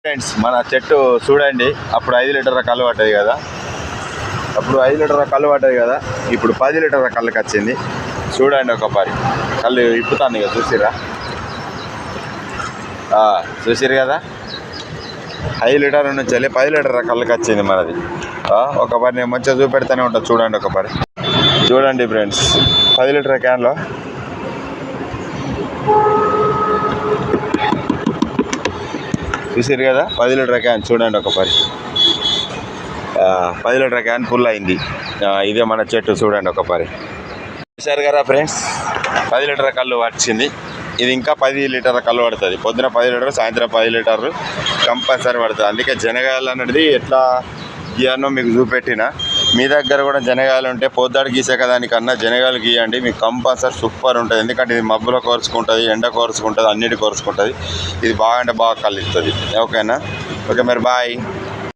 Friends మన చెట్టు చూడండి. అప్పుడు 5 లీటర్ల కళ్ళు పడ్డది కదా, ఇప్పుడు 10 లీటర్ల కళ్ళకి వచ్చింది. చూడండి ఒక పరి కళ్ళు ఇప్పుతాను ఇక చూసిరు కదా 5 లీటర్ల నుంచి వెళ్ళి 10 లీటర్ల కళ్ళకి వచ్చింది మనది. ఒక పరి నేను మంచిగా చూపెడతానే ఉంటాను. చూడండి ఒక పరి చూడండి ఫ్రెండ్స్, 10 లీటర్ల క్యాన్లో చూసారు కదా 10 లీటర్ల క్యాన్. చూడండి ఒక పరి 10 లీటర్ల క్యాన్ ఫుల్ అయింది. ఇదే మన చెట్టు. చూడండి ఒక పరి చూసారు కదా ఫ్రెండ్స్, 10 లీటర్ల కళ్ళు వచ్చింది. ఇది ఇంకా 10 లీటర్ల కళ్ళు పడుతుంది. పొద్దున 10 లీటర్లు, సాయంత్రం 10 లీటర్లు కంపల్సరీ పడుతుంది. అందుకే జనగాయలు అనేది ఎట్లా గీయానో మీకు చూపెట్టిన. మీ దగ్గర కూడా జనగాయలు ఉంటే పొద్దుడు గీసే దానికన్నా జనగాయలు గీయండి, మీకు కంపల్సరీ సూపర్ ఉంటుంది. ఎందుకంటే ఇది మబ్బులో కోరుచుకుంటుంది, ఎండ కోరుచుకుంటుంది, అన్నిటి కోరుచుకుంటుంది. ఇది బాగా అంటే బాగా కళ్ళు ఇస్తుంది. ఓకేనా? ఓకే మరి బాయ్.